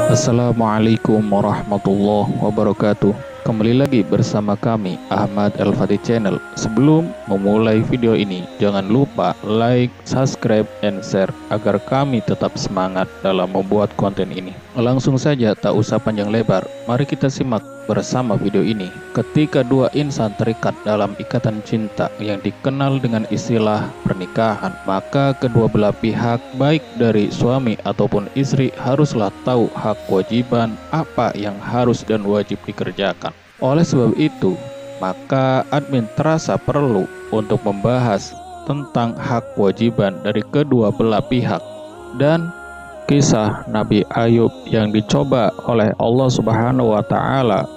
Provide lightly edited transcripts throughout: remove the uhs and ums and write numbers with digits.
Assalamualaikum warahmatullahi wabarakatuh. Kembali lagi bersama kami Ahmad Al-Fatih Channel. Sebelum memulai video ini, jangan lupa like, subscribe, and share agar kami tetap semangat dalam membuat konten ini. Langsung saja, tak usah panjang lebar, mari kita simak bersama video ini. Ketika dua insan terikat dalam ikatan cinta yang dikenal dengan istilah pernikahan, maka kedua belah pihak, baik dari suami ataupun istri, haruslah tahu hak kewajiban apa yang harus dan wajib dikerjakan. Oleh sebab itu, maka admin terasa perlu untuk membahas tentang hak kewajiban dari kedua belah pihak dan kisah Nabi Ayub yang dicoba oleh Allah Subhanahu wa Ta'ala.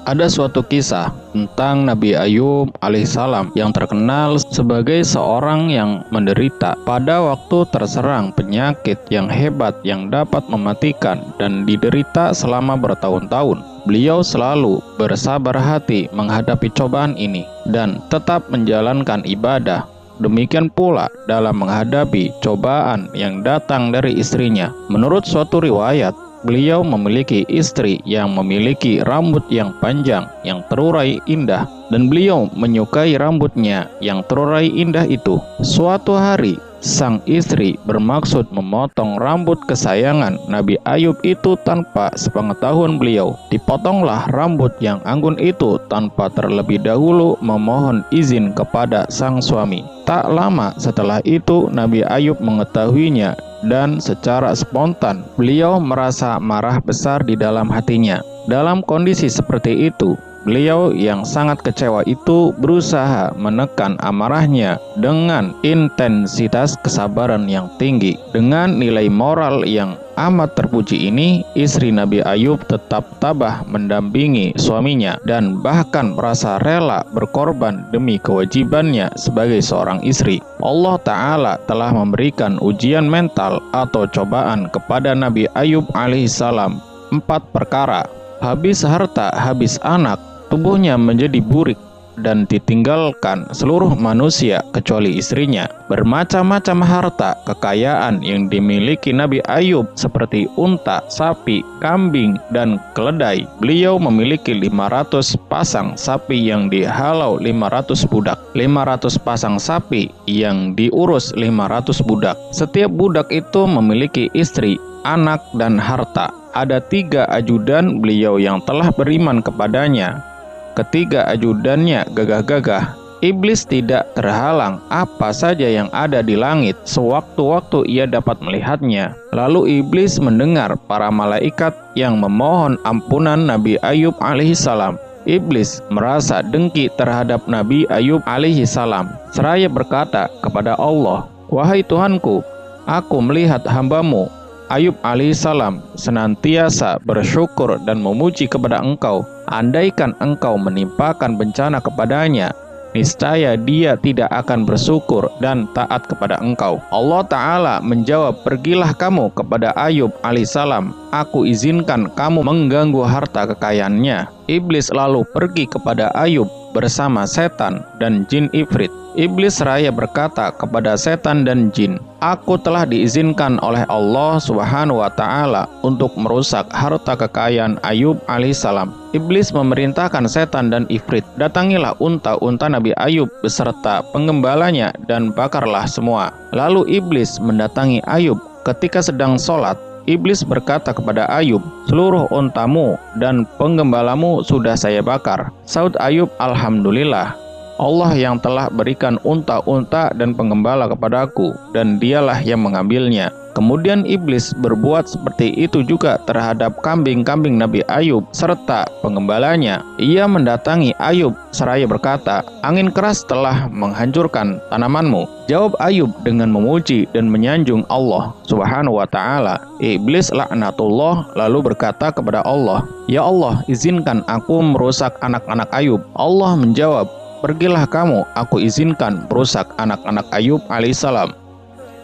Ada suatu kisah tentang Nabi Ayub alaihissalam yang terkenal sebagai seorang yang menderita pada waktu terserang penyakit yang hebat yang dapat mematikan dan diderita selama bertahun-tahun. Beliau selalu bersabar hati menghadapi cobaan ini dan tetap menjalankan ibadah. Demikian pula dalam menghadapi cobaan yang datang dari istrinya. Menurut suatu riwayat, beliau memiliki istri yang memiliki rambut yang panjang, yang terurai indah, dan beliau menyukai rambutnya yang terurai indah itu. Suatu hari, sang istri bermaksud memotong rambut kesayangan Nabi Ayub itu tanpa sepengetahuan beliau. Dipotonglah rambut yang anggun itu tanpa terlebih dahulu memohon izin kepada sang suami. Tak lama setelah itu, Nabi Ayub mengetahuinya dan secara spontan beliau merasa marah besar di dalam hatinya. Dalam kondisi seperti itu, beliau yang sangat kecewa itu berusaha menekan amarahnya dengan intensitas kesabaran yang tinggi. Dengan nilai moral yang amat terpuji ini, istri Nabi Ayub tetap tabah mendampingi suaminya dan bahkan merasa rela berkorban demi kewajibannya sebagai seorang istri. Allah Ta'ala telah memberikan ujian mental atau cobaan kepada Nabi Ayub alaihissalam 4 perkara. Habis harta, habis anak, tubuhnya menjadi burik dan ditinggalkan seluruh manusia kecuali istrinya. Bermacam-macam harta kekayaan yang dimiliki Nabi Ayub seperti unta, sapi, kambing, dan keledai. Beliau memiliki 500 pasang sapi yang dihalau 500 budak, 500 pasang sapi yang diurus 500 budak. Setiap budak itu memiliki istri, anak, dan harta. Ada 3 ajudan beliau yang telah beriman kepadanya. Ketiga ajudannya gagah-gagah. Iblis tidak terhalang apa saja yang ada di langit sewaktu-waktu ia dapat melihatnya. Lalu iblis mendengar para malaikat yang memohon ampunan Nabi Ayub alaihissalam. Iblis merasa dengki terhadap Nabi Ayub alaihissalam, seraya berkata kepada Allah, "Wahai Tuhanku, aku melihat hambamu Ayub alaihissalam senantiasa bersyukur dan memuji kepada Engkau. Andaikan Engkau menimpakan bencana kepadanya, niscaya dia tidak akan bersyukur dan taat kepada Engkau." Allah Ta'ala menjawab, "Pergilah kamu kepada Ayub alaihissalam. Aku izinkan kamu mengganggu harta kekayaannya." Iblis lalu pergi kepada Ayub bersama setan dan jin ifrit. Iblis seraya berkata kepada setan dan jin, "Aku telah diizinkan oleh Allah Subhanahu wa Ta'ala untuk merusak harta kekayaan Ayub alaihissalam." Iblis memerintahkan setan dan ifrit, "Datangilah unta-unta Nabi Ayub beserta penggembalanya dan bakarlah semua." Lalu iblis mendatangi Ayub ketika sedang sholat. Iblis berkata kepada Ayub, "Seluruh untamu dan penggembalamu sudah saya bakar." Saud Ayub, "Alhamdulillah, Allah yang telah berikan unta-unta dan penggembala kepadaku, dan dialah yang mengambilnya." Kemudian iblis berbuat seperti itu juga terhadap kambing-kambing Nabi Ayub serta penggembalanya. Ia mendatangi Ayub seraya berkata, "Angin keras telah menghancurkan tanamanmu." Jawab Ayub dengan memuji dan menyanjung Allah Subhanahu wa Ta'ala. Iblis laknatullah lalu berkata kepada Allah, "Ya Allah, izinkan aku merusak anak-anak Ayub." Allah menjawab, "Pergilah kamu, aku izinkan merusak anak-anak Ayub alaihissalam."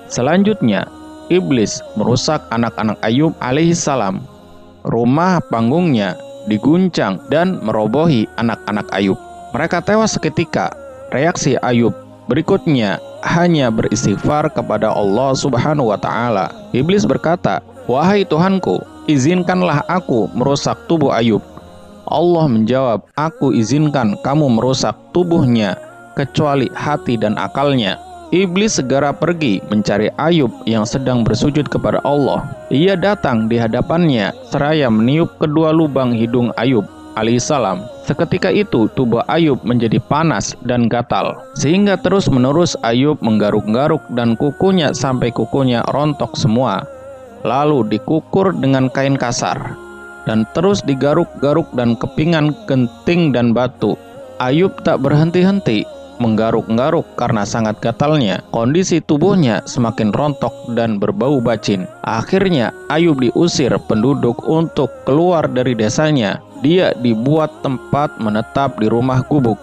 Selanjutnya, iblis merusak anak-anak Ayub alaihissalam. Rumah panggungnya diguncang dan merobohi anak-anak Ayub. Mereka tewas seketika. Reaksi Ayub berikutnya hanya beristighfar kepada Allah Subhanahu wa Ta'ala. Iblis berkata, "Wahai Tuhanku, izinkanlah aku merusak tubuh Ayub." Allah menjawab, "Aku izinkan kamu merusak tubuhnya, kecuali hati dan akalnya." Iblis segera pergi mencari Ayub yang sedang bersujud kepada Allah. Ia datang di hadapannya seraya meniup kedua lubang hidung Ayub alaihissalam. Seketika itu tubuh Ayub menjadi panas dan gatal, sehingga terus-menerus Ayub menggaruk-garuk dan kukunya sampai kukunya rontok semua. Lalu dikukur dengan kain kasar dan terus digaruk-garuk dan kepingan genting dan batu. Ayub tak berhenti-henti menggaruk-garuk karena sangat gatalnya. Kondisi tubuhnya semakin rontok dan berbau bacin. Akhirnya Ayub diusir penduduk untuk keluar dari desanya. Dia dibuat tempat menetap di rumah gubuk.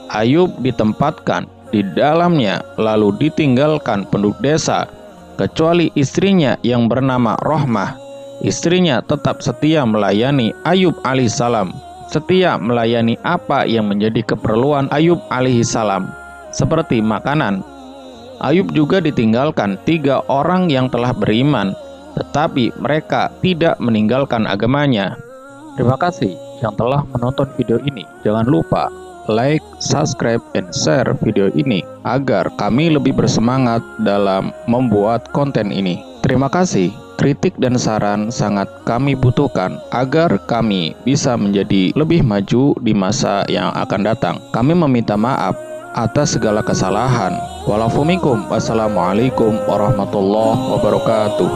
Ayub ditempatkan di dalamnya lalu ditinggalkan penduduk desa, kecuali istrinya yang bernama Rohmah. Istrinya tetap setia melayani Ayub alaihissalam, setia melayani apa yang menjadi keperluan Ayub alaihissalam, seperti makanan. Ayub juga ditinggalkan 3 orang yang telah beriman, tetapi mereka tidak meninggalkan agamanya. Terima kasih yang telah menonton video ini. Jangan lupa like, subscribe, and share video ini agar kami lebih bersemangat dalam membuat konten ini. Terima kasih. Kritik dan saran sangat kami butuhkan agar kami bisa menjadi lebih maju di masa yang akan datang. Kami meminta maaf atas segala kesalahan. Wassalamualaikum warahmatullahi wabarakatuh.